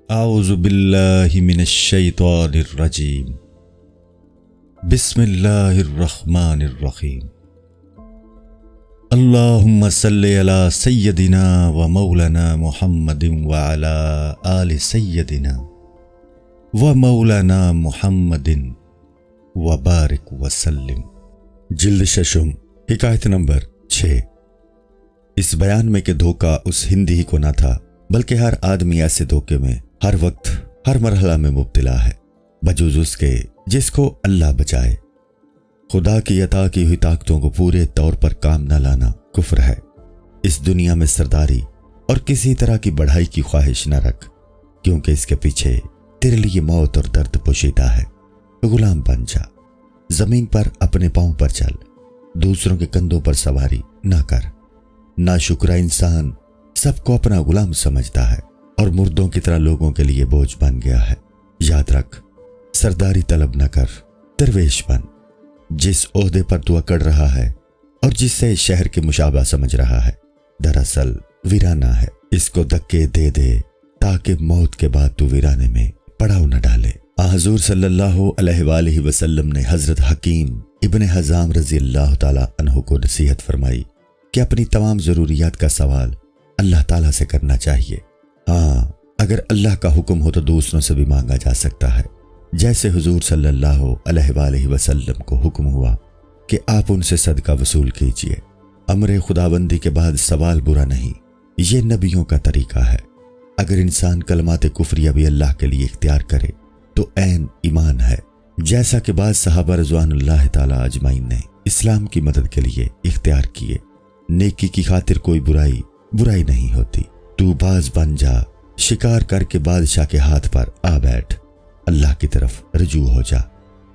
اعوذ باللہ من الشیطان الرجیم بسم اللہ الرحمن الرحیم اللہم صلی علی سیدنا و مولانا محمد وعلی آل سیدنا و مولانا محمد وبارک وسلم۔ جلد ششم، حکایت نمبر 6۔ اس بیان میں کہ دھوکہ اس ہندی ہی کو نہ تھا بلکہ ہر آدمی ایسے دھوکے میں ہر وقت ہر مرحلہ میں مبتلا ہے بجوز اس کے جس کو اللہ بچائے۔ خدا کی عطا کی ہوئی طاقتوں کو پورے طور پر کام نہ لانا کفر ہے۔ اس دنیا میں سرداری اور کسی طرح کی بڑھائی کی خواہش نہ رکھ، کیونکہ اس کے پیچھے تیرے لیے موت اور درد پوشیدہ ہے۔ غلام بن جا، زمین پر اپنے پاؤں پر چل، دوسروں کے کندھوں پر سواری نہ کر۔ ناشکرا انسان سب کو اپنا غلام سمجھتا ہے اور مردوں کی طرح لوگوں کے لیے بوجھ بن گیا ہے۔ یاد رکھ، سرداری طلب نہ کر، درویش بن۔ جس عہدے پر تو اکڑ رہا ہے اور جس سے شہر کے مشابہ سمجھ رہا ہے، دراصل ویرانہ ہے۔ اس کو دھکے دے دے تاکہ موت کے بعد تو ویرانے میں پڑاؤ نہ ڈالے۔ حضور صلی اللہ علیہ وآلہ وسلم نے حضرت حکیم ابن حزام رضی اللہ تعالی عنہ کو نصیحت فرمائی کہ اپنی تمام ضروریات کا سوال اللہ تعالیٰ سے کرنا چاہیے۔ ہاں، اگر اللہ کا حکم ہو تو دوسروں سے بھی مانگا جا سکتا ہے، جیسے حضور صلی اللہ علیہ وآلہ وسلم کو حکم ہوا کہ آپ ان سے صدقہ وصول کیجئے۔ امر خداوندی کے بعد سوال برا نہیں، یہ نبیوں کا طریقہ ہے۔ اگر انسان کلمات کفریہ بھی اللہ کے لیے اختیار کرے تو عین ایمان ہے، جیسا کہ بعض صحابہ رضوان اللہ تعالی اجمعین نے اسلام کی مدد کے لیے اختیار کیے۔ نیکی کی خاطر کوئی برائی نہیں ہوتی۔ تو باز بن جا، شکار کر کے بادشاہ کے ہاتھ پر آ بیٹھ، اللہ کی طرف رجوع ہو جا،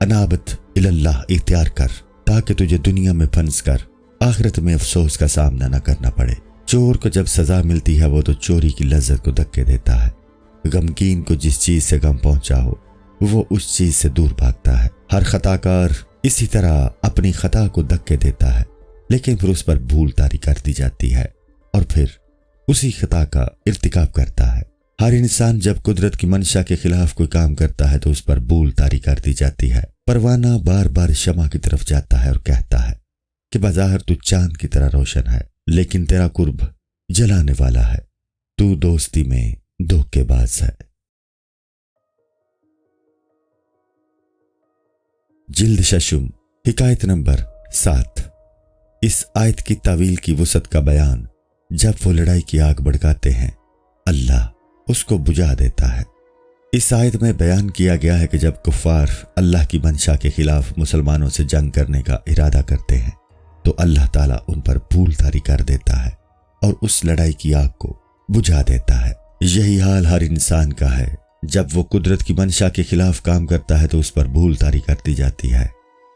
انابت اللہ اختیار کر تاکہ تجھے دنیا میں پھنس کر آخرت میں افسوس کا سامنا نہ کرنا پڑے۔ چور کو جب سزا ملتی ہے وہ تو چوری کی لذت کو دھکے دیتا ہے۔ غمگین کو جس چیز سے غم پہنچا ہو وہ اس چیز سے دور بھاگتا ہے۔ ہر خطا کار اسی طرح اپنی خطا کو دھکے دیتا ہے، لیکن پھر اس پر بھول طاری کر دی جاتی ہے اور پھر اسی خطا کا ارتکاب کرتا ہے۔ ہر انسان جب قدرت کی منشا کے خلاف کوئی کام کرتا ہے تو اس پر بھول طاری کر دی جاتی ہے۔ پروانہ بار بار شمع کی طرف جاتا ہے اور کہتا ہے کہ بظاہر تو چاند کی طرح روشن ہے، لیکن تیرا قرب جلانے والا ہے، تو دوستی میں دھوکے باز ہے۔ جلد ششم، حکایت نمبر 7۔ اس آیت کی تعویل کی وسعت کا بیان۔ جب وہ لڑائی کی آگ بھڑکاتے ہیں، اللہ اس کو بجھا دیتا ہے۔ اس آیت میں بیان کیا گیا ہے کہ جب کفار اللہ کی منشا کے خلاف مسلمانوں سے جنگ کرنے کا ارادہ کرتے ہیں تو اللہ تعالیٰ ان پر بھول طاری کر دیتا ہے اور اس لڑائی کی آگ کو بجھا دیتا ہے۔ یہی حال ہر انسان کا ہے، جب وہ قدرت کی منشا کے خلاف کام کرتا ہے تو اس پر بھول طاری کر دی جاتی ہے۔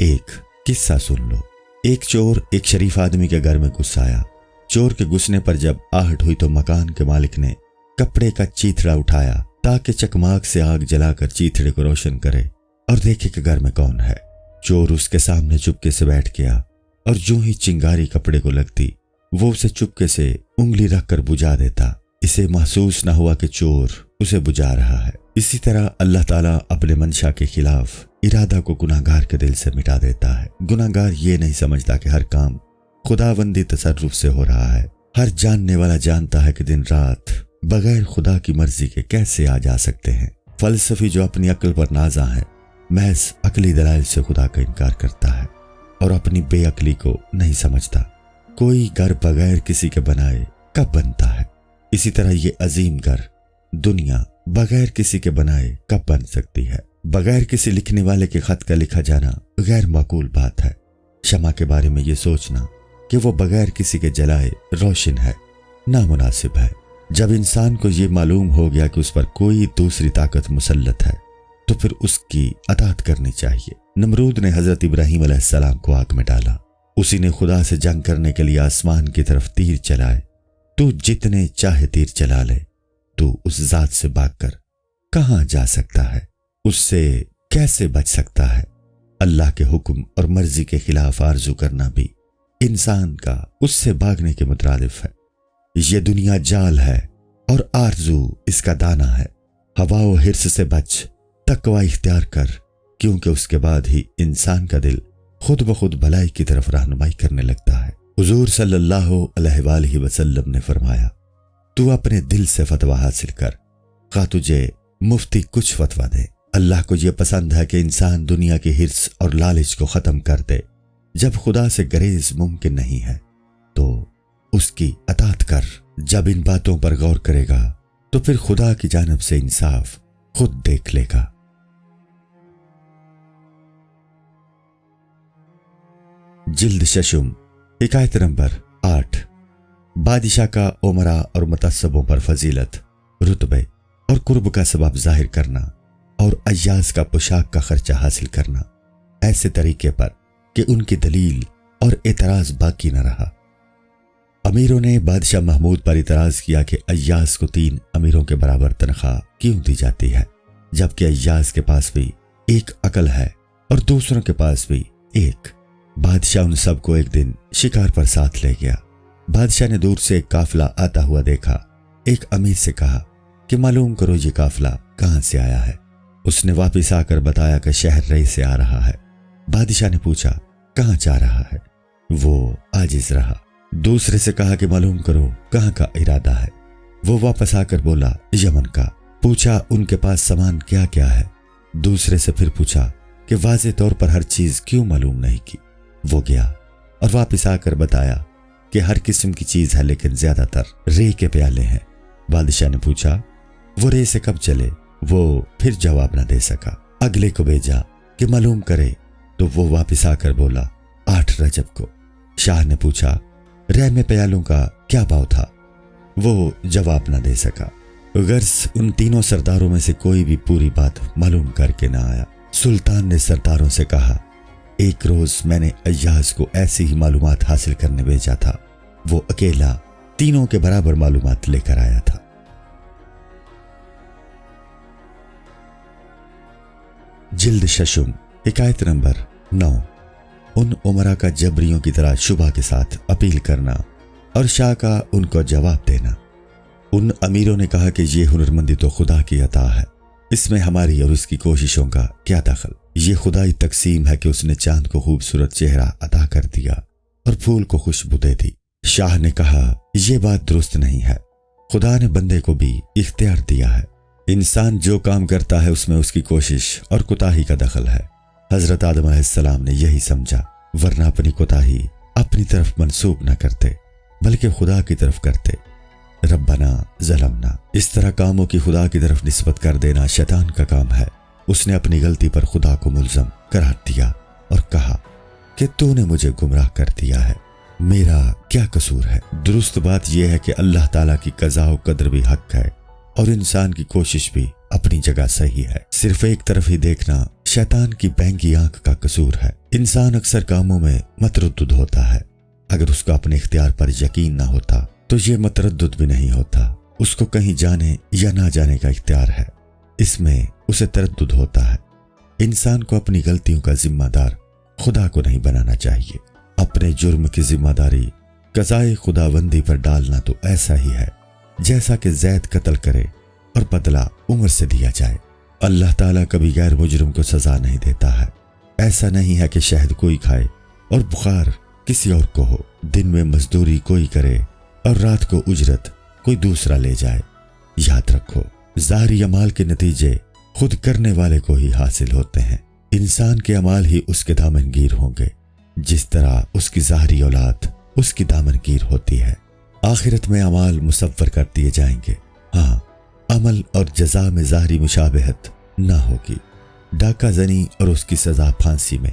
ایک قصہ سن لو۔ ایک چور ایک شریف آدمی کے گھر میں گھس آیا۔ چور کے گھسنے پر جب آہٹ ہوئی تو مکان کے مالک نے کپڑے کا چیتھڑا اٹھایا تاکہ چکماک سے آگ جلا کر چیتھڑے کو روشن کرے اور دیکھے کہ گھر میں کون ہے۔ چور اس کے سامنے چپکے سے بیٹھ گیا اور جو ہی چنگاری کپڑے کو لگتی وہ اسے چپکے سے انگلی رکھ کر بجھا دیتا۔ اسے محسوس نہ ہوا کہ چور اسے بجھا رہا ہے۔ اسی طرح اللہ تعالیٰ اپنے منشا کے خلاف ارادہ کو گناہگار کے دل سے مٹا دیتا ہے۔ گناہگار یہ نہیں سمجھتا کہ ہر کام خداوندی تصرف سے ہو رہا ہے۔ ہر جاننے والا جانتا ہے کہ دن رات بغیر خدا کی مرضی کے کیسے آ جا سکتے ہیں۔ فلسفی جو اپنی عقل پر نازاں ہے، محض عقلی دلائل سے خدا کا انکار کرتا ہے اور اپنی بے عقلی کو نہیں سمجھتا۔ کوئی گھر بغیر کسی کے بنائے کب بنتا ہے؟ اسی طرح یہ عظیم گھر دنیا بغیر کسی کے بنائے کب بن سکتی ہے؟ بغیر کسی لکھنے والے کے خط کا لکھا جانا غیر معقول بات ہے۔ شمع کے بارے میں یہ سوچنا کہ وہ بغیر کسی کے جلائے روشن ہے نامناسب ہے۔ جب انسان کو یہ معلوم ہو گیا کہ اس پر کوئی دوسری طاقت مسلط ہے تو پھر اس کی اطاعت کرنی چاہیے۔ نمرود نے حضرت ابراہیم علیہ السلام کو آگ میں ڈالا۔ اسی نے خدا سے جنگ کرنے کے لیے آسمان کی طرف تیر چلائے۔ تو جتنے چاہے تیر چلا لے، تو اس ذات سے بھاگ کر کہاں جا سکتا ہے؟ اس سے کیسے بچ سکتا ہے؟ اللہ کے حکم اور مرضی کے خلاف آرزو کرنا بھی انسان کا اس سے بھاگنے کے مترادف ہے۔ یہ دنیا جال ہے اور آرزو اس کا دانہ ہے۔ ہوا و حرص سے بچ، تقوی اختیار کر، کیونکہ اس کے بعد ہی انسان کا دل خود بخود بھلائی کی طرف رہنمائی کرنے لگتا ہے۔ حضور صلی اللہ علیہ وآلہ وسلم نے فرمایا، تو اپنے دل سے فتویٰ حاصل کر، خواہ تجھے مفتی کچھ فتویٰ دے۔ اللہ کو یہ پسند ہے کہ انسان دنیا کی حرص اور لالچ کو ختم کر دے۔ جب خدا سے گریز ممکن نہیں ہے تو اس کی اطاعت کر۔ جب ان باتوں پر غور کرے گا تو پھر خدا کی جانب سے انصاف خود دیکھ لے گا۔ جلد ششم، حکایت نمبر 8۔ بادشاہ کا عمرا اور متعصبوں پر فضیلت، رتبے اور قرب کا سبب ظاہر کرنا اور ایاز کا پوشاک کا خرچہ حاصل کرنا ایسے طریقے پر کہ ان کی دلیل اور اعتراض باقی نہ رہا۔ امیروں نے بادشاہ محمود پر اعتراض کیا کہ ایاز کو 3 امیروں کے برابر تنخواہ کیوں دی جاتی ہے، جبکہ ایاز کے پاس بھی ایک عقل ہے اور دوسروں کے پاس بھی ایک۔ بادشاہ ان سب کو ایک دن شکار پر ساتھ لے گیا۔ بادشاہ نے دور سے ایک قافلہ آتا ہوا دیکھا۔ ایک امیر سے کہا کہ معلوم کرو یہ قافلہ کہاں سے آیا ہے۔ اس نے واپس آ کر بتایا کہ شہر رئی سے آ رہا ہے۔ بادشاہ نے پوچھا کہاں جا رہا ہے؟ وہ عاجز رہا۔ دوسرے سے کہا کہ معلوم کرو کہاں کا ارادہ ہے۔ وہ واپس آ کر بولا یمن کا۔ پوچھا ان کے پاس سامان کیا کیا ہے۔ دوسرے سے پھر پوچھا کہ واضح طور پر ہر چیز کیوں معلوم نہیں کی۔ وہ گیا اور واپس آ کر بتایا کہ ہر قسم کی چیز ہے لیکن زیادہ تر رے کے پیالے ہیں۔ بادشاہ نے پوچھا وہ رے سے کب چلے؟ وہ پھر جواب نہ دے سکا۔ اگلے کو بھیجا کہ معلوم کرے تو وہ واپس آ کر بولا 8 رجب کو۔ شاہ نے پوچھا رے میں پیالوں کا کیا بھاؤ تھا؟ وہ جواب نہ دے سکا۔ غرض ان تینوں سرداروں میں سے کوئی بھی پوری بات معلوم کر کے نہ آیا۔ سلطان نے سرداروں سے کہا ایک روز میں نے ایاز کو ایسی ہی معلومات حاصل کرنے بھیجا تھا۔ وہ اکیلا تینوں کے برابر معلومات لے کر آیا تھا۔ جلد ششم، حکایت نمبر 9۔ ان عمرا کا جبریوں کی طرح شبہ کے ساتھ اپیل کرنا اور شاہ کا ان کو جواب دینا۔ ان امیروں نے کہا کہ یہ ہنرمندی تو خدا کی عطا ہے، اس میں ہماری اور اس کی کوششوں کا کیا دخل؟ یہ خدائی تقسیم ہے کہ اس نے چاند کو خوبصورت چہرہ عطا کر دیا اور پھول کو خوشبو دے دی۔ شاہ نے کہا یہ بات درست نہیں ہے، خدا نے بندے کو بھی اختیار دیا ہے، انسان جو کام کرتا ہے اس میں اس کی کوشش اور کوتاہی کا دخل ہے۔ حضرت آدم علیہ السلام نے یہی سمجھا، ورنہ اپنی کوتاہی اپنی طرف منسوب نہ کرتے بلکہ خدا کی طرف کرتے۔ ربنا ظلمنا، اس طرح کاموں کی خدا کی طرف نسبت کر دینا شیطان کا کام ہے۔ اس نے اپنی غلطی پر خدا کو ملزم قرار دیا اور کہا کہ تو نے مجھے گمراہ کر دیا ہے، میرا کیا قصور ہے؟ درست بات یہ ہے کہ اللہ تعالیٰ کی قضاء و قدر بھی حق ہے اور انسان کی کوشش بھی اپنی جگہ صحیح ہے۔ صرف ایک طرف ہی دیکھنا شیطان کی بہنگی آنکھ کا قصور ہے۔ انسان اکثر کاموں میں متردد ہوتا ہے، اگر اس کو اپنے اختیار پر یقین نہ ہوتا تو یہ متردد بھی نہیں ہوتا۔ اس کو کہیں جانے یا نہ جانے کا اختیار ہے، اس میں اسے تردد ہوتا ہے۔ انسان کو اپنی غلطیوں کا ذمہ دار خدا کو نہیں بنانا چاہیے۔ اپنے جرم کی ذمہ داری قضائے خداوندی پر ڈالنا تو ایسا ہی ہے جیسا کہ زید قتل کرے اور بدلہ عمر سے دیا جائے۔ اللہ تعالیٰ کبھی غیر مجرم کو سزا نہیں دیتا ہے۔ ایسا نہیں ہے کہ شہد کوئی کھائے اور بخار کسی اور کو ہو، دن میں مزدوری کوئی کرے اور رات کو اجرت کوئی دوسرا لے جائے۔ یاد رکھو، ظاہری اعمال کے نتیجے خود کرنے والے کو ہی حاصل ہوتے ہیں۔ انسان کے اعمال ہی اس کے دامن گیر ہوں گے، جس طرح اس کی ظاہری اولاد اس کی دامن گیر ہوتی ہے۔ آخرت میں اعمال مصور کر دیے جائیں گے، ہاں، عمل اور جزا میں ظاہری مشابہت نہ ہوگی۔ ڈاکہ زنی اور اس کی سزا پھانسی میں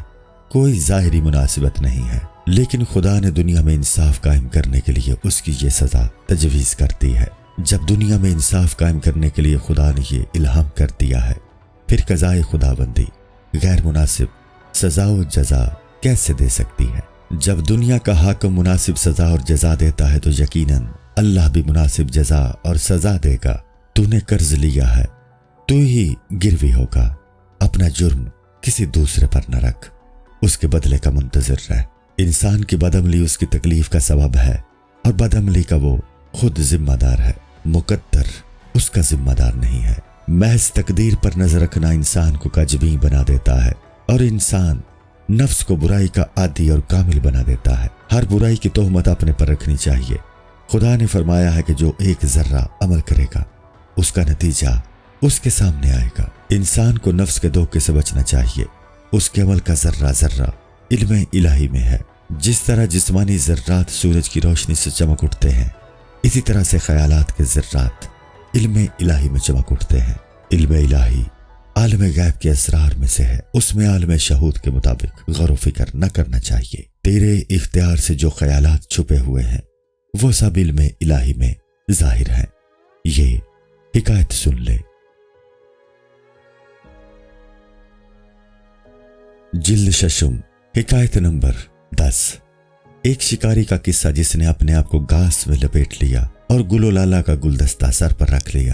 کوئی ظاہری مناسبت نہیں ہے، لیکن خدا نے دنیا میں انصاف قائم کرنے کے لیے اس کی یہ سزا تجویز کر دی ہے۔ جب دنیا میں انصاف قائم کرنے کے لیے خدا نے یہ الہام کر دیا ہے، پھر قضائے خداوندی غیر مناسب سزا و جزا کیسے دے سکتی ہے؟ جب دنیا کا حاکم مناسب سزا اور جزا دیتا ہے تو یقیناً اللہ بھی مناسب جزا اور سزا دے گا۔ تو نے قرض لیا ہے، تو ہی گروی ہوگا۔ اپنا جرم کسی دوسرے پر نہ رکھ، اس کے بدلے کا منتظر رہ۔ انسان کی بدعملی اس کی تکلیف کا سبب ہے اور بدعملی کا وہ خود ذمہ دار ہے، مقدر اس کا ذمہ دار نہیں ہے۔ محض تقدیر پر نظر رکھنا انسان کو کاجبین بنا دیتا ہے اور انسان نفس کو برائی کا عادی اور کامل بنا دیتا ہے۔ ہر برائی کی تہمت اپنے پر رکھنی چاہیے۔ خدا نے فرمایا ہے کہ جو ایک ذرہ عمل کرے گا اس کا نتیجہ اس کے سامنے آئے گا۔ انسان کو نفس کے دھوکے سے بچنا چاہیے۔ اس کے عمل کا ذرہ ذرہ علم الہی میں ہے۔ جس طرح جسمانی ذرات سورج کی روشنی سے چمک اٹھتے ہیں، اسی طرح سے خیالات کے ذرات علم الہی میں چمک اٹھتے ہیں۔ علم الہی عالم غیب کے اسرار میں سے ہے۔ اس میں عالم شہود کے مطابق غور و فکر نہ کرنا چاہیے۔ تیرے اختیار سے جو خیالات چھپے ہوئے ہیں وہ سب علم الہی میں ظاہر ہیں۔ یہ حکایت سن لے۔ جلد ششم، حکایت نمبر 10۔ ایک شکاری کا قصہ جس نے اپنے آپ کو گھاس میں لپیٹ لیا اور گل و لالا کا گلدستہ سر پر رکھ لیا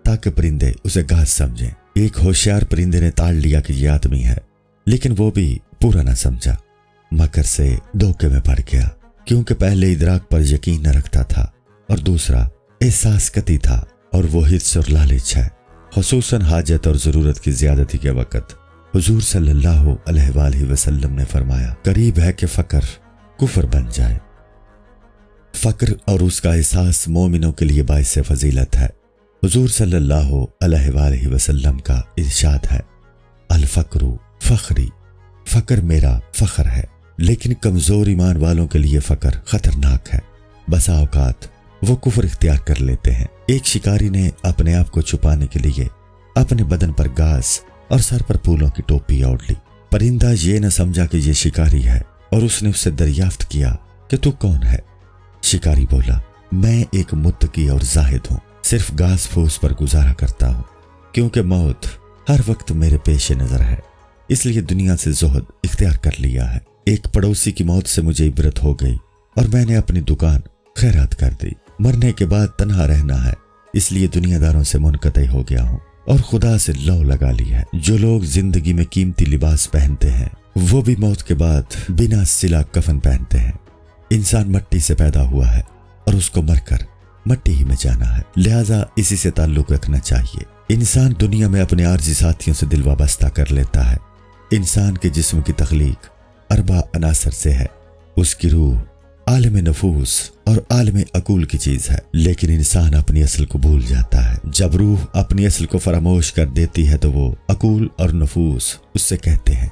تاکہ پرندے اسے گھاس سمجھیں۔ ایک ہوشیار پرندے نے تاڑ لیا کہ یہ آدمی ہے، لیکن وہ بھی پورا نہ سمجھا۔ مکر سے دھوکے میں پڑ گیا، کیونکہ پہلے ادراک پر یقین نہ رکھتا تھا اور دوسرا احساس قطعی تھا، اور وہ حرص اور لالچ ہے، خصوصاً حاجت اور ضرورت کی زیادتی کے وقت۔ حضور صلی اللہ علیہ وآلہ وسلم نے فرمایا، قریب ہے کہ فقر کفر بن جائے۔ فقر اور اس کا احساس مومنوں کے لیے باعث فضیلت ہے۔ حضور صلی اللہ علیہ وآلہ وسلم کا ارشاد ہے، الفقر فخری، فقر میرا فخر ہے، لیکن کمزور ایمان والوں کے لیے فقر خطرناک ہے۔ بسا اوقات وہ کفر اختیار کر لیتے ہیں۔ ایک شکاری نے اپنے آپ کو چھپانے کے لیے اپنے بدن پر گھاس اور سر پر پھولوں کی ٹوپی اوڑھ لی۔ پرندہ یہ نہ سمجھا کہ یہ شکاری ہے اور اس نے اسے دریافت کیا کہ تو کون ہے؟ شکاری بولا، میں ایک متقی اور زاہد ہوں، صرف گھاس پھوس پر گزارا کرتا ہوں، کیونکہ موت ہر وقت میرے پیش نظر ہے، اس لیے دنیا سے زہد اختیار کر لیا ہے۔ ایک پڑوسی کی موت سے مجھے عبرت ہو گئی اور میں نے اپنی دکان خیرات کر دی۔ مرنے کے بعد تنہا رہنا ہے، اس لیے دنیا داروں سے منقطع ہو گیا ہوں اور خدا سے لو لگا لی ہے۔ جو لوگ زندگی میں قیمتی لباس پہنتے ہیں وہ بھی موت کے بعد بنا صلہ کفن پہنتے ہیں۔ انسان مٹی سے پیدا ہوا ہے اور اس کو مر کر مٹی ہی میں جانا ہے، لہذا اسی سے تعلق رکھنا چاہیے۔ انسان دنیا میں اپنے عارضی ساتھیوں سے دل وابستہ کر لیتا ہے۔ انسان کے جسم کی تخلیق 4 عناصر سے ہے۔ اس کی روح عالم نفوس اور عالم عقول کی چیز ہے، لیکن انسان اپنی اصل کو بھول جاتا ہے۔ جب روح اپنی اصل کو فراموش کر دیتی ہے تو وہ عقول اور نفوس اس سے کہتے ہیں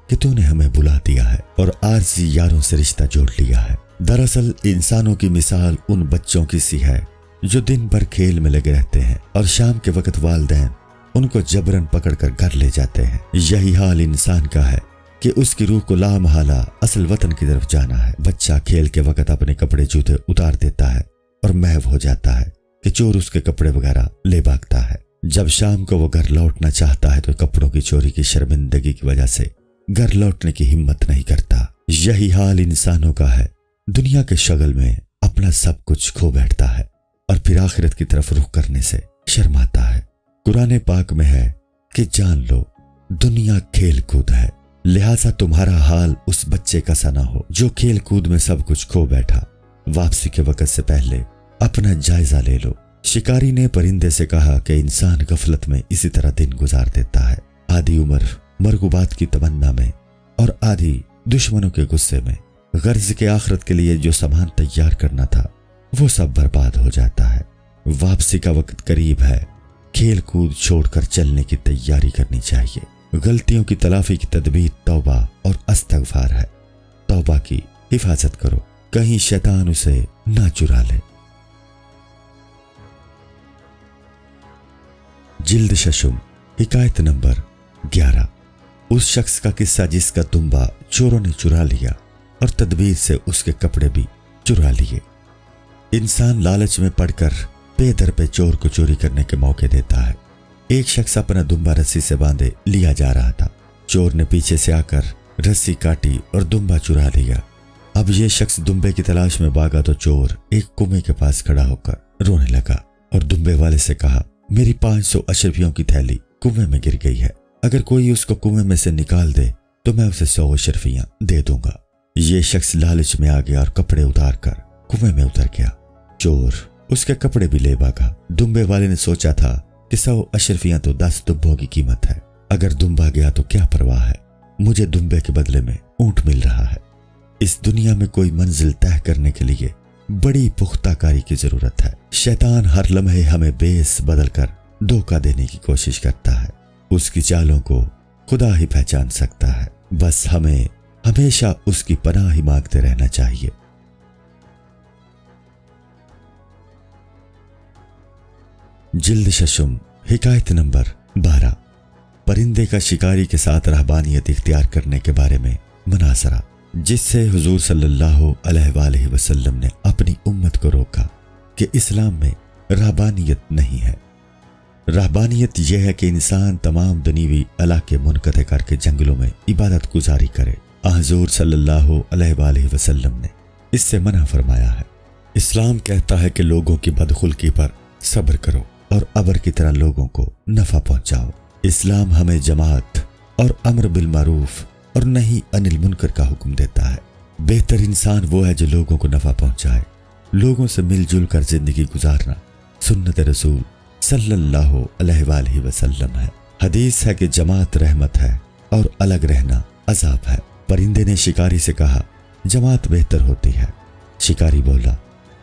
کہ تو نے ہمیں بلا دیا ہے اور عارضی یاروں سے رشتہ جوڑ لیا ہے۔ دراصل انسانوں کی مثال ان بچوں کی سی ہے جو دن بھر کھیل میں لگے رہتے ہیں اور شام کے وقت والدین ان کو جبرن پکڑ کر گھر لے جاتے ہیں۔ یہی حال انسان کا ہے کہ اس کی روح کو لا محالہ اصل وطن کی طرف جانا ہے۔ بچہ کھیل کے وقت اپنے کپڑے جوتے اتار دیتا ہے اور محو ہو جاتا ہے کہ چور اس کے کپڑے وغیرہ لے بھاگتا ہے۔ جب شام کو وہ گھر لوٹنا چاہتا ہے تو کپڑوں کی چوری کی شرمندگی کی وجہ سے گھر لوٹنے کی ہمت نہیں کرتا۔ یہی حال انسانوں کا ہے، دنیا کے شغل میں اپنا سب کچھ کھو بیٹھتا ہے اور پھر آخرت کی طرف رخ کرنے سے شرماتا ہے۔ قرآن پاک میں ہے کہ جان لو دنیا کھیل کود ہے، لہٰذا تمہارا حال اس بچے کا سا نہ ہو جو کھیل کود میں سب کچھ کھو بیٹھا۔ واپسی کے وقت سے پہلے اپنا جائزہ لے لو۔ شکاری نے پرندے سے کہا کہ انسان غفلت میں اسی طرح دن گزار دیتا ہے، آدھی عمر مرغوبات کی تمنا میں اور آدھی دشمنوں کے غصے میں۔ غرض کے آخرت کے لیے جو سامان تیار کرنا تھا وہ سب برباد ہو جاتا ہے۔ واپسی کا وقت قریب ہے، کھیل کود چھوڑ کر چلنے کی تیاری کرنی چاہیے۔ غلطیوں کی تلافی کی تدبیر توبہ اور استغفار ہے۔ توبہ کی حفاظت کرو، کہیں شیطان اسے نہ چرا لے۔ جلد ششم، حکایت نمبر 11۔ اس شخص کا قصہ جس کا دمبا چوروں نے چرا لیا اور تدبیر سے اس کے کپڑے بھی چرا لیے۔ انسان لالچ میں پڑ کر پے در پہ چور کو چوری کرنے کے موقع دیتا ہے۔ ایک شخص اپنا دمبا رسی سے باندھے لیا جا رہا تھا۔ چور نے پیچھے سے آ کر رسی کاٹی اور دمبا چرا لیا۔ اب یہ شخص دمبے کی تلاش میں بھاگا تو چور ایک کنویں کے پاس کھڑا ہو کر رونے لگا اور دمبے والے سے کہا، میری 500 اشرفیوں کی تھیلی کنویں میں گر گئی ہے، اگر کوئی اس کو کنویں میں سے نکال دے تو میں اسے 100 اشرفیاں دے دوں گا۔ یہ شخص لالچ میں آ گیا اور کپڑے اتار کر کنویں میں اتر گیا۔ چور اس کے کپڑے بھی لے بھاگا۔ دمبے والے نے سوچا تھا کہ 100 اشرفیاں تو 10 دمبوں کی قیمت ہے، اگر دمبا گیا تو کیا پرواہ ہے، مجھے دمبے کے بدلے میں اونٹ مل رہا ہے۔ اس دنیا میں کوئی منزل طے کرنے کے لیے بڑی پختہ کاری کی ضرورت ہے۔ شیطان ہر لمحے ہمیں بیس بدل کر دھوکہ دینے کی کوشش کرتا ہے، اس کی چالوں کو خدا ہی پہچان سکتا ہے، بس ہمیں ہمیشہ اس کی پناہ ہی مانگتے رہنا چاہیے۔ جلد ششم، حکایت نمبر 12، پرندے کا شکاری کے ساتھ رہبانیت اختیار کرنے کے بارے میں مناظرہ، جس سے حضور صلی اللہ علیہ وآلہ وسلم نے اپنی امت کو روکا کہ اسلام میں رہبانیت نہیں ہے۔ رہبانیت یہ ہے کہ انسان تمام دنیوی علاقے منقطع کر کے جنگلوں میں عبادت گزاری کرے۔ حضور صلی اللہ علیہ وآلہ وسلم نے اس سے منع فرمایا ہے۔ اسلام کہتا ہے کہ لوگوں کی بدخلقی پر صبر کرو اور ابر کی طرح لوگوں کو نفع پہنچاؤ۔ اسلام ہمیں جماعت اور امر بالمعروف اور نہی عن المنکر کا حکم دیتا ہے۔ بہتر انسان وہ ہے جو لوگوں کو نفع پہنچائے۔ لوگوں سے مل جل کر زندگی گزارنا سنت رسول صلی اللہ علیہ وآلہ وسلم ہے۔ حدیث ہے کہ جماعت رحمت ہے اور الگ رہنا عذاب ہے۔ پرندے نے شکاری سے کہا، جماعت بہتر ہوتی ہے۔ شکاری بولا،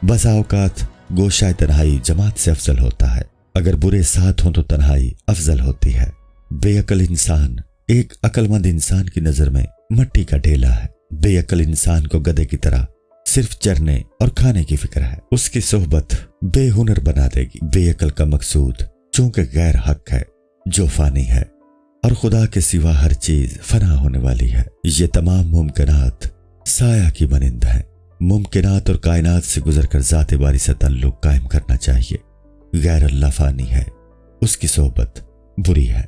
بسا اوقات گوشہ تنہائی جماعت سے افضل ہوتا ہے، اگر برے ساتھ ہوں تو تنہائی افضل ہوتی ہے۔ بے عقل انسان ایک عقل مند انسان کی نظر میں مٹی کا ڈھیلا ہے۔ بے عقل انسان کو گدھے کی طرح صرف چرنے اور کھانے کی فکر ہے، اس کی صحبت بے ہنر بنا دے گی۔ بے عقل کا مقصود چونکہ غیر حق ہے، جو فانی ہے، اور خدا کے سوا ہر چیز فنا ہونے والی ہے۔ یہ تمام ممکنات سایہ کی مانند ہیں۔ ممکنات اور کائنات سے گزر کر ذات باری سے تعلق قائم کرنا چاہیے۔ غیر اللہ فانی ہے، اس کی صحبت بری ہے۔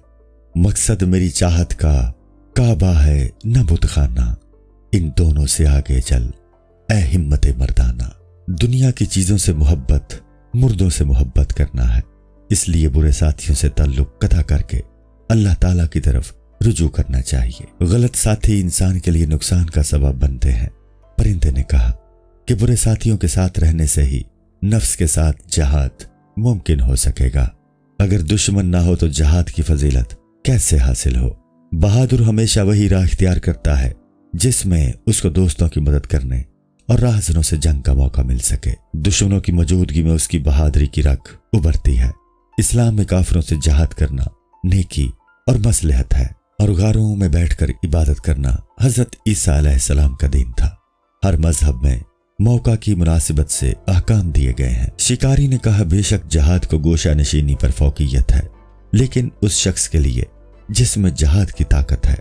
مقصد میری چاہت کا کعبہ ہے نہ بت خانہ، ان دونوں سے آگے چل اے ہمت مردانہ۔ دنیا کی چیزوں سے محبت مردوں سے محبت کرنا ہے، اس لیے برے ساتھیوں سے تعلق قطع کر کے اللہ تعالیٰ کی طرف رجوع کرنا چاہیے۔ غلط ساتھی انسان کے لیے نقصان کا سبب بنتے ہیں۔ پرندے نے کہا کہ برے ساتھیوں کے ساتھ رہنے سے ہی نفس کے ساتھ جہاد ممکن ہو سکے گا، اگر دشمن نہ ہو تو جہاد کی فضیلت کیسے حاصل ہو؟ بہادر ہمیشہ وہی راہ اختیار کرتا ہے جس میں اس کو دوستوں کی مدد کرنے اور راہزنوں سے جنگ کا موقع مل سکے۔ دشمنوں کی موجودگی میں اس کی بہادری کی رگ ابھرتی ہے۔ اسلام میں کافروں سے جہاد کرنا نیکی اور مصلحت ہے، اور غاروں میں بیٹھ کر عبادت کرنا حضرت عیسیٰ علیہ السلام کا دین تھا۔ ہر مذہب میں موقع کی مناسبت سے احکام دیے گئے ہیں۔ شکاری نے کہا، بے شک جہاد کو گوشہ نشینی پر فوقیت ہے، لیکن اس شخص کے لیے جس میں جہاد کی طاقت ہے۔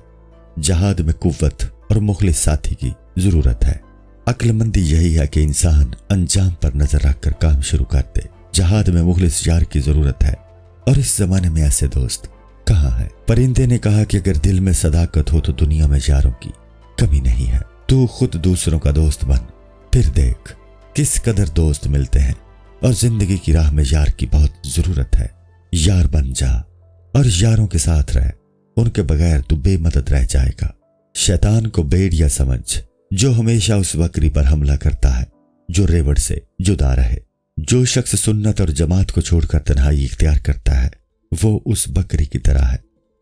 جہاد میں قوت اور مخلص ساتھی کی ضرورت ہے۔ عقل مندی یہی ہے کہ انسان انجام پر نظر رکھ کر کام شروع کر دے۔ جہاد میں مخلص یار کی ضرورت ہے، اور اس زمانے میں ایسے دوست کہاں ہے؟ پرندے نے کہا کہ اگر دل میں صداقت ہو تو دنیا میں یاروں کی کمی نہیں ہے۔ تو خود دوسروں کا دوست بن، پھر دیکھ کس قدر دوست ملتے ہیں، اور زندگی کی راہ میں یار کی بہت ضرورت ہے۔ یار بن جا اور یاروں کے ساتھ رہ، ان کے بغیر تو بے مدد رہ جائے گا۔ شیطان کو بھیڑیا سمجھ، جو ہمیشہ اس بکری پر حملہ کرتا ہے جو ریوڑ سے جدا رہے۔ جو شخص سنت اور جماعت کو چھوڑ کر تنہائی اختیار کرتا ہے، وہ اس بکری کی طرح ہے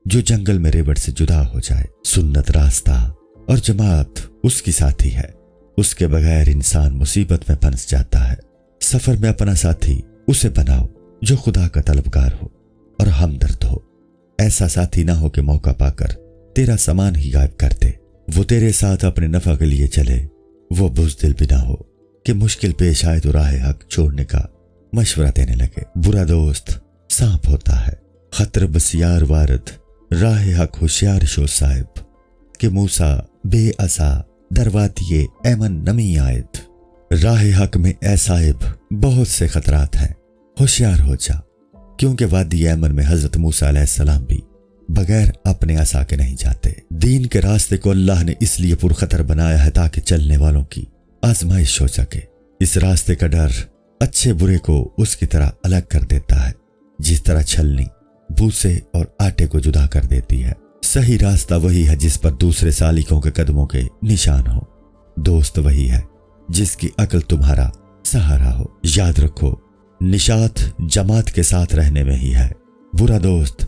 جو جنگل میں ریوڑ سے جدا ہو جائے۔ سنت راستہ اور جماعت اس کی ساتھی ہے، اس کے بغیر انسان مصیبت میں پھنس جاتا ہے۔ سفر میں اپنا ساتھی اسے بناؤ جو خدا کا طلبگار ہو اور ہمدرد ہو۔ ایسا ساتھی نہ ہو کہ موقع پا کر تیرا سامان ہی غائب کر دے۔ وہ تیرے ساتھ اپنے نفع کے لیے چلے۔ وہ بزدل بھی نہ ہو کہ مشکل پیش آئے تو راہ حق چھوڑنے کا مشورہ دینے لگے۔ برا دوست سانپ ہوتا ہے، خطر بسیار وارد، راہ حق ہوشیار شو صاحب کہ موسیٰ بے عصا درواتیے ایمن نمی آئد۔ راہ حق میں اے صاحب بہت سے خطرات ہیں، ہوشیار ہو جا، کیونکہ وادی ایمن میں حضرت موسیٰ علیہ السلام بھی بغیر اپنے عصا کے نہیں جاتے۔ دین کے راستے کو اللہ نے اس لیے پرخطر بنایا ہے تاکہ چلنے والوں کی آزمائش ہو سکے۔ اس راستے کا ڈر اچھے برے کو اس کی طرح الگ کر دیتا ہے، جس طرح چھلنی بھوسے اور آٹے کو جدا کر دیتی ہے۔ صحیح راستہ وہی ہے جس پر دوسرے سالکوں کے قدموں کے نشان ہو۔ دوست وہی ہے جس کی عقل تمہارا سہارا ہو۔ یاد رکھو، نشاط جماعت کے ساتھ رہنے میں ہی ہے، برا دوست